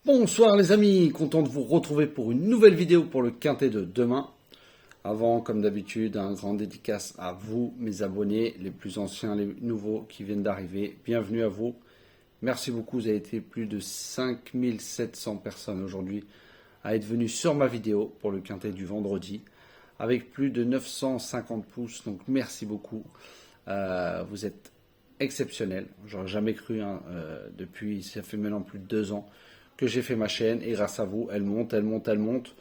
Bonsoir les amis, content de vous retrouver pour une nouvelle vidéo pour le quintet de demain. Avant, comme d'habitude, un grand dédicace à vous, mes abonnés, les plus anciens, les nouveaux qui viennent d'arriver. Bienvenue à vous. Merci beaucoup, vous avez été plus de 5700 personnes aujourd'hui à être venus sur ma vidéo pour le quintet du vendredi, avec plus de 950 pouces, donc merci beaucoup. Vous êtes exceptionnels, j'aurais jamais cru, depuis, ça fait maintenant plus de 2 ans que j'ai fait ma chaîne, et grâce à vous, elle monte, elle monte, elle monte,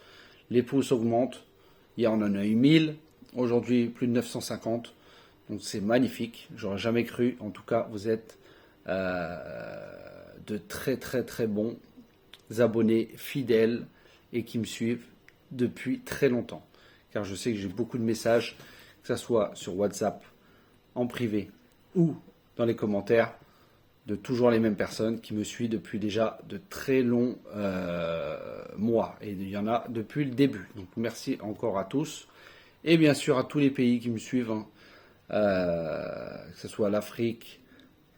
les pouces augmentent. Hier on en a eu 1000, aujourd'hui plus de 950, donc c'est magnifique, j'aurais jamais cru. En tout cas, vous êtes de très très très bons abonnés fidèles et qui me suivent depuis très longtemps, car je sais que j'ai beaucoup de messages, que ce soit sur WhatsApp, en privé ou dans les commentaires, de toujours les mêmes personnes qui me suivent depuis déjà de très longs mois. Et il y en a depuis le début. Donc merci encore à tous. Et bien sûr à tous les pays qui me suivent, que ce soit l'Afrique,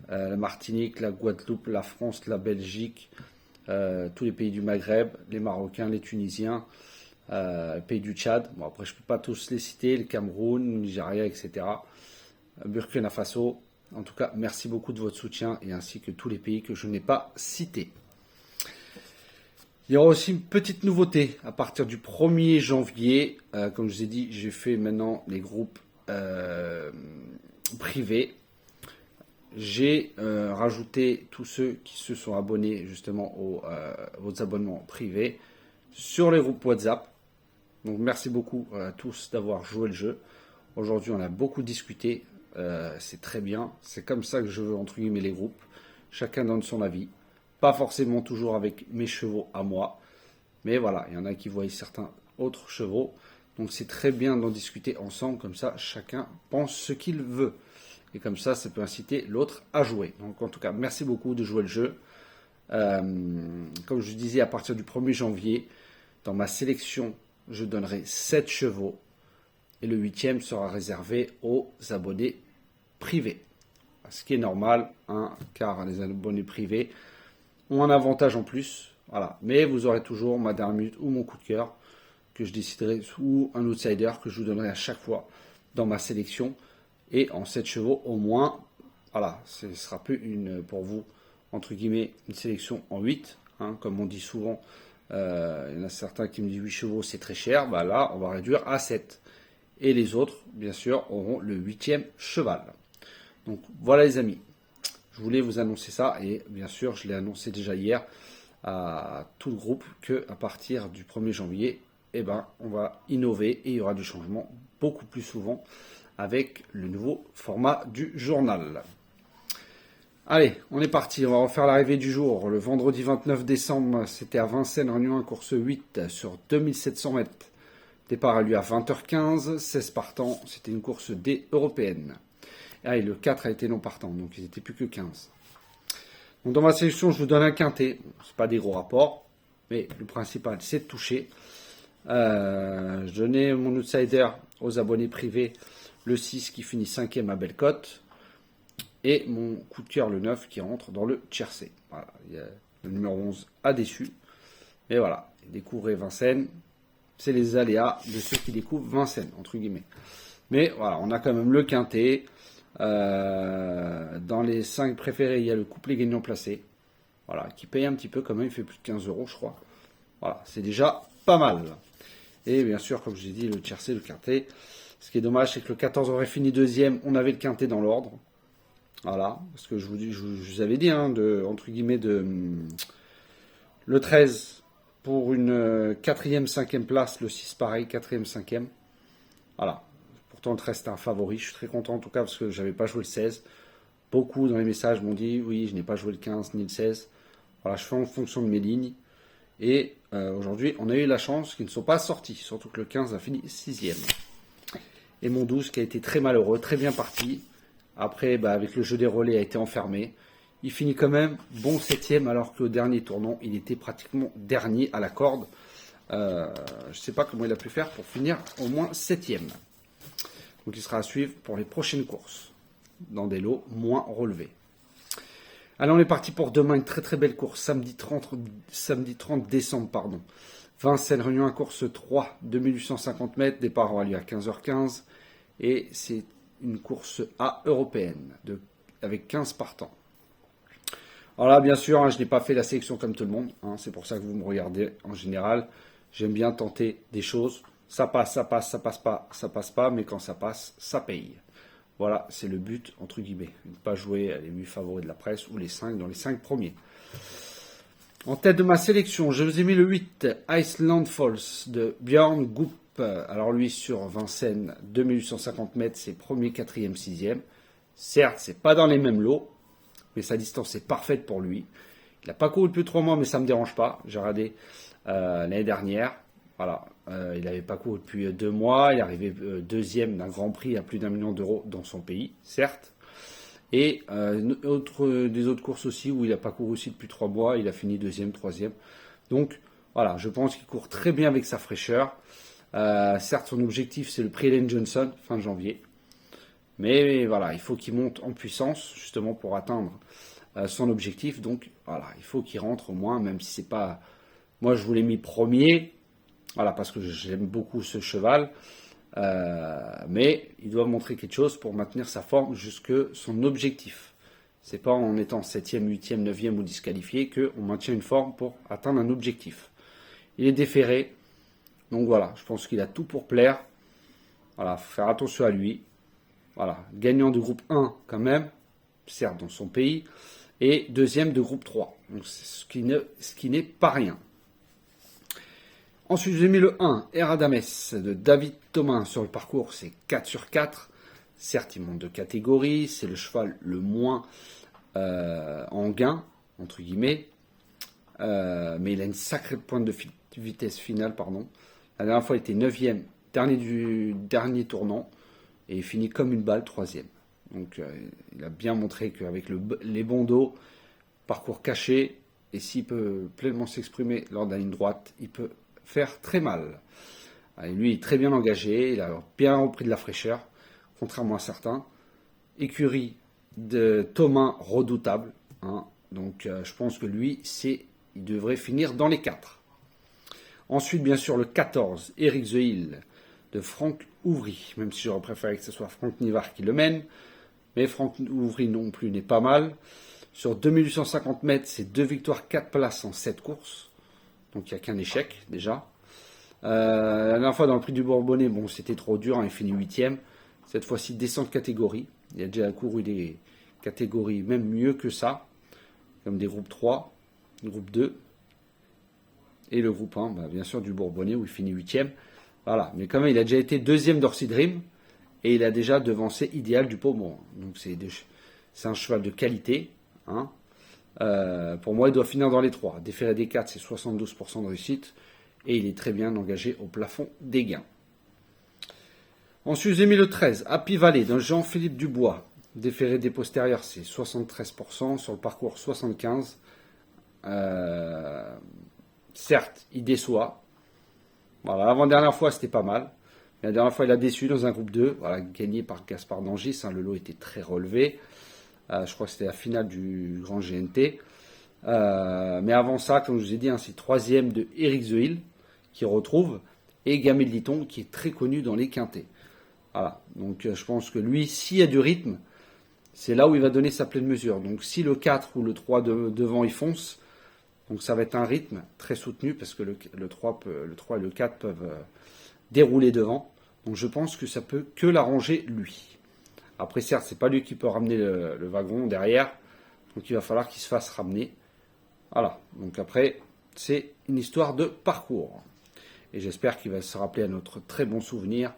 la Martinique, la Guadeloupe, la France, la Belgique, tous les pays du Maghreb, les Marocains, les Tunisiens, les pays du Tchad. Bon, après, je ne peux pas tous les citer, le Cameroun, le Nigeria, etc. Burkina Faso. En tout cas, merci beaucoup de votre soutien et ainsi que tous les pays que je n'ai pas cités. Il y aura aussi une petite nouveauté à partir du 1er janvier. Comme je vous ai dit, j'ai fait maintenant les groupes privés. J'ai rajouté tous ceux qui se sont abonnés justement aux abonnements privés sur les groupes WhatsApp. Donc merci beaucoup à tous d'avoir joué le jeu. Aujourd'hui, on a beaucoup discuté. C'est très bien, c'est comme ça que je veux entre guillemets les groupes, chacun donne son avis, pas forcément toujours avec mes chevaux à moi, mais voilà, il y en a qui voient certains autres chevaux, donc c'est très bien d'en discuter ensemble, comme ça chacun pense ce qu'il veut, et comme ça peut inciter l'autre à jouer. Donc en tout cas, merci beaucoup de jouer le jeu. Comme je disais, à partir du 1er janvier, dans ma sélection, je donnerai 7 chevaux, et le 8e sera réservé aux abonnés privés. Ce qui est normal, car les abonnés privés ont un avantage en plus. Voilà. Mais vous aurez toujours ma dernière minute ou mon coup de cœur que je déciderai, ou un outsider que je vous donnerai à chaque fois dans ma sélection. Et en 7 chevaux au moins, voilà, ce ne sera plus pour vous, entre guillemets, une sélection en 8. Comme on dit souvent, il y en a certains qui me disent 8 chevaux c'est très cher. Bah là, on va réduire à 7. Et les autres, bien sûr, auront le 8e cheval. Donc voilà les amis, je voulais vous annoncer ça, et bien sûr, je l'ai annoncé déjà hier à tout le groupe qu'à partir du 1er janvier, on va innover et il y aura du changement beaucoup plus souvent avec le nouveau format du journal. Allez, on est parti, on va refaire l'arrivée du jour. Le vendredi 29 décembre, c'était à Vincennes, Réunion 1, course 8 sur 2700 mètres. Départ a lieu à 20h15, 16 partants, c'était une course D européenne. Et le 4 a été non partant, donc ils n'étaient plus que 15. Donc dans ma sélection, je vous donne un quintet. Ce n'est pas des gros rapports, mais le principal, c'est de toucher. Je donnais mon outsider aux abonnés privés, le 6 qui finit 5e à Bellecote, et mon coup de cœur, le 9, qui rentre dans le tiercé. Voilà, le numéro 11 a déçu. Mais voilà, découvrir Vincennes, c'est les aléas de ceux qui découvrent Vincennes, entre guillemets. Mais voilà, on a quand même le quintet. Dans les 5 préférés, il y a le couplet gagnant placé. Voilà, qui paye un petit peu quand même, il fait plus de 15 euros, je crois. Voilà, c'est déjà pas mal. Et bien sûr, comme je l'ai dit, le tiercé, le quintet. Ce qui est dommage, c'est que le 14 aurait fini 2e, on avait le quintet dans l'ordre. Voilà, parce que je vous avais dit, entre guillemets, le 13 pour une 4e, 5e place, le 6 pareil, 4e, 5e. Voilà. Pourtant, le 13 c'était un favori. Je suis très content en tout cas parce que je n'avais pas joué le 16. Beaucoup dans les messages m'ont dit oui, je n'ai pas joué le 15 ni le 16. Voilà, je fais en fonction de mes lignes. Et aujourd'hui, on a eu la chance qu'ils ne sont pas sortis. Surtout que le 15 a fini 6e. Et mon 12 qui a été très malheureux, très bien parti. Après, avec le jeu des relais, a été enfermé. Il finit quand même bon 7e alors qu'au dernier tournant, il était pratiquement dernier à la corde. Je ne sais pas comment il a pu faire pour finir au moins 7e. Donc il sera à suivre pour les prochaines courses, dans des lots moins relevés. Allez, on est parti pour demain, une très très belle course, samedi 30 décembre, pardon. Vincennes, Réunion 1, course 3, 2850 mètres, départ aura lieu à 15h15, et c'est une course A européenne, avec 15 partants. Alors là, bien sûr, hein, je n'ai pas fait la sélection comme tout le monde, hein, c'est pour ça que vous me regardez en général. J'aime bien tenter des choses, ça passe, ça passe pas, mais quand ça passe, ça paye. Voilà, c'est le but, entre guillemets. Ne pas jouer les 8 favoris de la presse ou les 5 dans les 5 premiers. En tête de ma sélection, je vous ai mis le 8, Iceland Falls de Björn Goop. Alors lui, sur Vincennes, 2850 mètres, c'est premier, quatrième, sixième. Certes, c'est pas dans les mêmes lots, mais sa distance est parfaite pour lui. Il n'a pas couru depuis 3 mois, mais ça ne me dérange pas. J'ai regardé l'année dernière. Voilà, il n'avait pas couru depuis 2 mois. Il est arrivé deuxième d'un Grand Prix à plus d'1 million d'euros dans son pays, certes. Et des autres courses aussi où il n'a pas couru aussi depuis 3 mois. Il a fini deuxième, troisième. Donc voilà, je pense qu'il court très bien avec sa fraîcheur. Certes, son objectif, c'est le prix Ellen Johnson, fin janvier. Mais voilà, il faut qu'il monte en puissance, justement, pour atteindre son objectif. Donc voilà, il faut qu'il rentre au moins, même si c'est pas... Moi, je vous l'ai mis premier, voilà, parce que j'aime beaucoup ce cheval. Mais il doit montrer quelque chose pour maintenir sa forme jusque son objectif. C'est pas en étant 7e, 8e, 9e ou disqualifié qu'on maintient une forme pour atteindre un objectif. Il est déféré, donc voilà, je pense qu'il a tout pour plaire. Voilà, faut faire attention à lui. Voilà, gagnant de groupe 1 quand même, certes dans son pays, et deuxième de groupe 3, donc ce qui n'est pas rien. Ensuite, j'ai mis le 1, Eradames de David Thomas sur le parcours, c'est 4 sur 4. Certes, il monte de catégorie, c'est le cheval le moins en gain, entre guillemets, mais il a une sacrée pointe de vitesse finale, pardon. La dernière fois, il était 9e, dernier tournant, et il finit comme une balle, 3e. Donc, il a bien montré qu'avec les bons dos, parcours caché, et s'il peut pleinement s'exprimer lors de la ligne droite, il peut faire très mal. Et lui, il est très bien engagé, il a bien repris de la fraîcheur, contrairement à certains. Écurie de Thomas redoutable, hein. Donc je pense que lui, il devrait finir dans les 4. Ensuite, bien sûr, le 14, Eric The Hill de Franck Ouvry, même si j'aurais préféré que ce soit Franck Nivard qui le mène, mais Franck Ouvry non plus n'est pas mal. Sur 2850 mètres, c'est 2 victoires, 4 places en 7 courses. Donc il n'y a qu'un échec déjà. La dernière fois dans le prix du Bourbonnais, bon c'était trop dur, hein, il finit 8e. Cette fois-ci descend de catégorie. Il a déjà couru des catégories même mieux que ça, comme des groupes 3, groupe 2 et le groupe 1, bien sûr du Bourbonnais où il finit 8e. Voilà, mais quand même il a déjà été deuxième d'Orsi Dream et il a déjà devancé Idéal du Pommeau. Donc c'est un cheval de qualité, hein. Pour moi, il doit finir dans les 3. Déféré des 4, c'est 72% de réussite. Et il est très bien engagé au plafond des gains. Ensuite, j'ai mis le 13, Happy Valley, de Jean-Philippe Dubois. Déféré des postérieurs, c'est 73%. Sur le parcours, 75%. Certes, il déçoit. Voilà, l'avant-dernière fois, c'était pas mal. Mais la dernière fois, il a déçu dans un groupe 2. Voilà, gagné par Gaspard Dangis. Hein, le lot était très relevé. Je crois que c'était la finale du Grand GNT. Mais avant ça, comme je vous ai dit, hein, c'est 3e de Eric The Hill qui retrouve, et Gamel Liton qui est très connu dans les quintés. Voilà, donc je pense que lui, s'il y a du rythme, c'est là où il va donner sa pleine mesure. Donc si le 4 ou le 3 devant il fonce, donc ça va être un rythme très soutenu parce que le 3 et le 4 peuvent dérouler devant. Donc je pense que ça peut que l'arranger lui. Après, certes, c'est pas lui qui peut ramener le wagon derrière, donc il va falloir qu'il se fasse ramener. Voilà, donc après, c'est une histoire de parcours. Et j'espère qu'il va se rappeler à notre très bon souvenir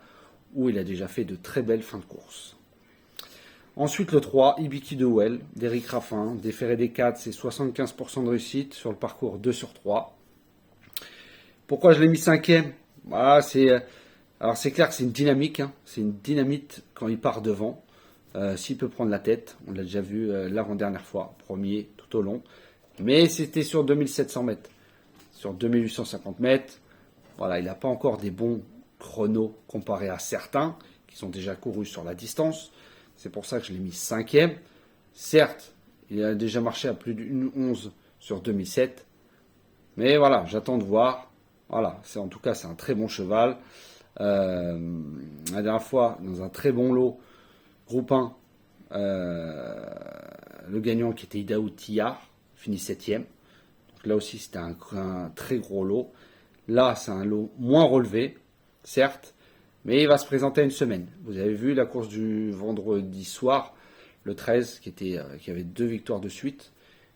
où il a déjà fait de très belles fins de course. Ensuite, le 3, Ibiki de Well, d'Éric Raffin, déféré des 4, c'est 75% de réussite sur le parcours 2 sur 3. Pourquoi je l'ai mis 5e? Alors c'est clair que c'est une dynamique, hein. C'est une dynamite quand il part devant. S'il peut prendre la tête, on l'a déjà vu l'avant-dernière fois, premier tout au long. Mais c'était sur 2700 mètres. Sur 2850 mètres, voilà, il n'a pas encore des bons chronos comparés à certains qui sont déjà courus sur la distance. C'est pour ça que je l'ai mis 5e. Certes, Il a déjà marché à plus d'une 11 sur 2007. Mais voilà, j'attends de voir. Voilà, en tout cas, c'est un très bon cheval. La dernière fois, dans un très bon lot, groupe 1, le gagnant qui était Idaho Tillard, finit 7e. Donc là aussi, c'était un très gros lot. Là, c'est un lot moins relevé, certes, mais il va se présenter à une semaine. Vous avez vu la course du vendredi soir, le 13, qui avait 2 victoires de suite,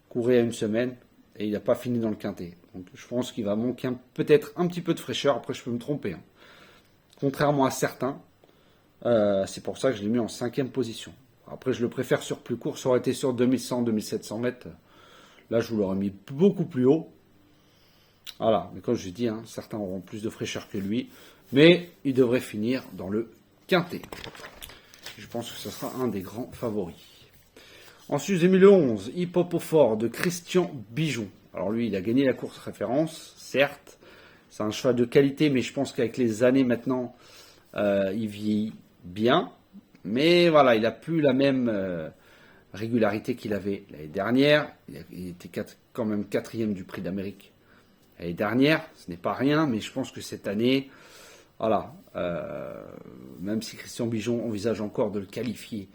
courait à une semaine et il n'a pas fini dans le quintet. Donc je pense qu'il va manquer peut-être un petit peu de fraîcheur. Après, je peux me tromper. Hein. Contrairement à certains, c'est pour ça que je l'ai mis en 5e position. Après, je le préfère sur plus court. Ça aurait été sur 2100, 2700 mètres. Là, je vous l'aurais mis beaucoup plus haut. Voilà, mais comme je dis, hein, certains auront plus de fraîcheur que lui. Mais il devrait finir dans le quintet. Je pense que ce sera un des grands favoris. Ensuite, j'ai mis le 11, Hip Hop au Fort de Christian Bijon. Alors lui, il a gagné la course référence, certes. C'est un cheval de qualité, mais je pense qu'avec les années maintenant, il vieillit bien. Mais voilà, il n'a plus la même régularité qu'il avait l'année dernière. Il était quand même 4e du Prix d'Amérique l'année dernière. Ce n'est pas rien, mais je pense que cette année, voilà, même si Christian Bijon envisage encore de le qualifier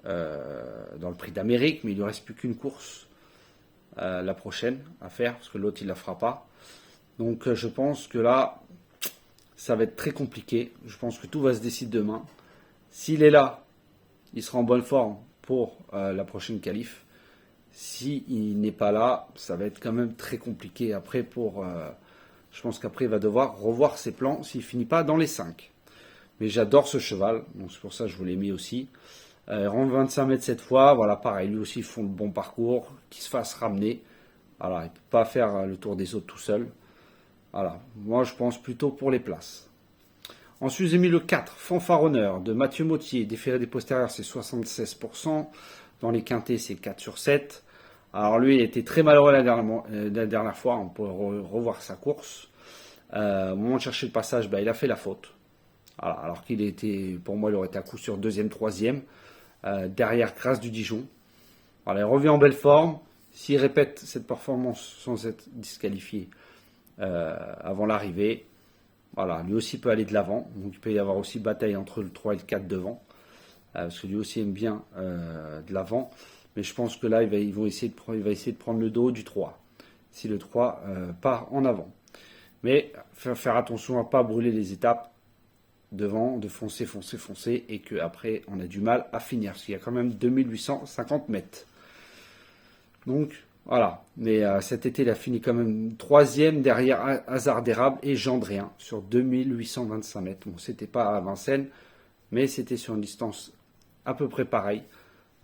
dans le Prix d'Amérique, mais il ne lui reste plus qu'une course la prochaine à faire, parce que l'autre il ne la fera pas. Donc je pense que là, ça va être très compliqué. Je pense que tout va se décider demain. S'il est là, il sera en bonne forme pour la prochaine qualif. S'il n'est pas là, ça va être quand même très compliqué après je pense qu'après il va devoir revoir ses plans s'il ne finit pas dans les 5. Mais j'adore ce cheval, donc c'est pour ça que je vous l'ai mis aussi. Rentre 25 mètres cette fois, voilà, pareil, lui aussi ils font le bon parcours, qu'il se fasse ramener. Voilà, il ne peut pas faire le tour des autres tout seul. Voilà, moi je pense plutôt pour les places. Ensuite, j'ai mis le 4, Fanfaronneur de Mathieu Mottier. Déféré des postérieurs, c'est 76%. Dans les quintés, c'est 4 sur 7. Alors lui, il était très malheureux la dernière fois. On peut revoir sa course. Au moment de chercher le passage, il a fait la faute. Voilà, alors qu'il était, pour moi, il aurait été à coup sur 2e, 3e. Derrière Grâce du Dijon. Voilà, il revient en belle forme. S'il répète cette performance sans être disqualifié avant l'arrivée, voilà, lui aussi peut aller de l'avant. Donc il peut y avoir aussi bataille entre le 3 et le 4 devant. Parce que lui aussi aime bien de l'avant. Mais je pense que là, il va essayer de prendre le dos du 3. Si le 3 part en avant. Mais faire attention à ne pas brûler les étapes devant, de foncer, et qu'après on a du mal à finir. Parce qu'il y a quand même 2850 mètres. Donc voilà, mais cet été il a fini quand même 3e derrière Hasard d'Érable et Gendréen sur 2825 mètres. Bon, c'était pas à Vincennes, mais c'était sur une distance à peu près pareille.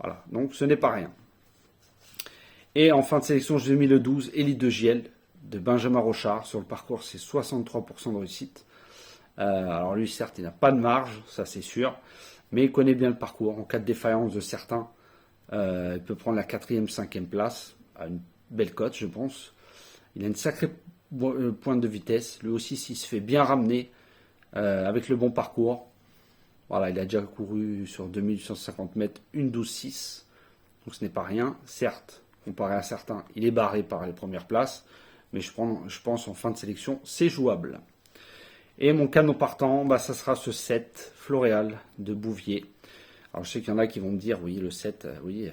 Voilà, donc ce n'est pas rien. Et en fin de sélection, j'ai mis le 12, Élite de Giel de Benjamin Rochard. Sur le parcours, c'est 63% de réussite. Alors lui, certes, il n'a pas de marge, ça c'est sûr, mais il connaît bien le parcours. En cas de défaillance de certains, il peut prendre la 4e, 5e place, à une belle cote, je pense. Il a une sacrée pointe de vitesse. Lui aussi, s'il se fait bien ramener avec le bon parcours, voilà, il a déjà couru sur 2850 mètres, une 12,6. Donc ce n'est pas rien. Certes, comparé à certains, il est barré par les premières places, mais je pense en fin de sélection, c'est jouable. Et mon canon partant, ça sera ce 7, Floréal de Bouvier. Alors je sais qu'il y en a qui vont me dire, oui, le 7, oui.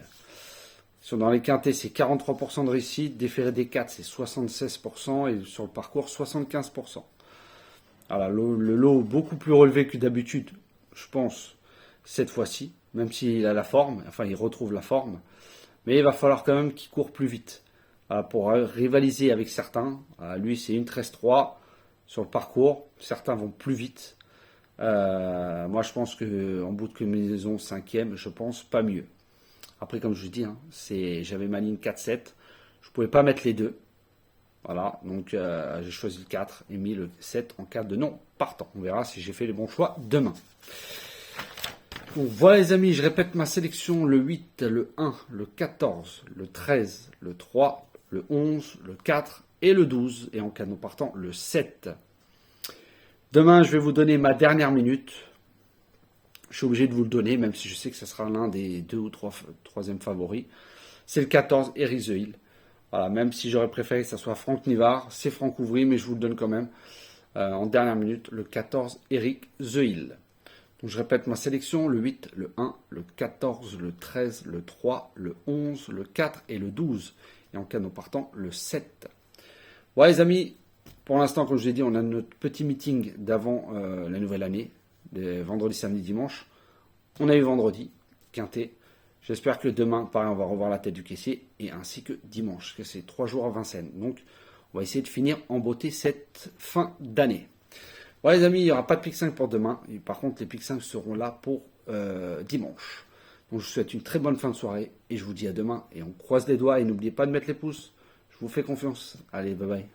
Dans les quintés, c'est 43% de réussite. Déféré des 4, c'est 76%. Et sur le parcours, 75%. Alors le lot beaucoup plus relevé que d'habitude, je pense, cette fois-ci. Même s'il a la forme, enfin il retrouve la forme. Mais il va falloir quand même qu'il court plus vite. Pour rivaliser avec certains. Lui, c'est une 13-3 sur le parcours. Certains vont plus vite. Moi, je pense qu'en bout de combinaison 5e, je pense pas mieux. Après, comme je vous dis, j'avais ma ligne 4-7. Je ne pouvais pas mettre les deux. Voilà, donc j'ai choisi le 4 et mis le 7 en cas de non partant. On verra si j'ai fait les bons choix demain. Donc voilà les amis, je répète ma sélection, le 8, le 1, le 14, le 13, le 3, le 11, le 4 et le 12. Et en cas de non partant, le 7. Demain, je vais vous donner ma dernière minute. Je suis obligé de vous le donner, même si je sais que ce sera l'un des 2 ou 3e favoris. c'est le 14, Eric The Hill. Voilà, même si j'aurais préféré que ça soit Franck Nivard, c'est Franck Ouvry, mais je vous le donne quand même. En dernière minute, le 14, Eric The Hill. Donc je répète ma sélection, le 8, le 1, le 14, le 13, le 3, le 11, le 4 et le 12. Et en canon partant, le 7. Voilà les amis, pour l'instant, comme je l'ai dit, on a notre petit meeting d'avant la nouvelle année, des vendredi, samedi, dimanche. On a eu vendredi, quintet. J'espère que demain, pareil, on va revoir la tête du caissier, et ainsi que dimanche, que c'est 3 jours à Vincennes. Donc, on va essayer de finir en beauté cette fin d'année. Voilà les amis, il n'y aura pas de pick 5 pour demain. Et par contre, les pick 5 seront là pour dimanche. Donc je vous souhaite une très bonne fin de soirée. Et je vous dis à demain. Et on croise les doigts. Et n'oubliez pas de mettre les pouces. Je vous fais confiance. Allez, bye bye.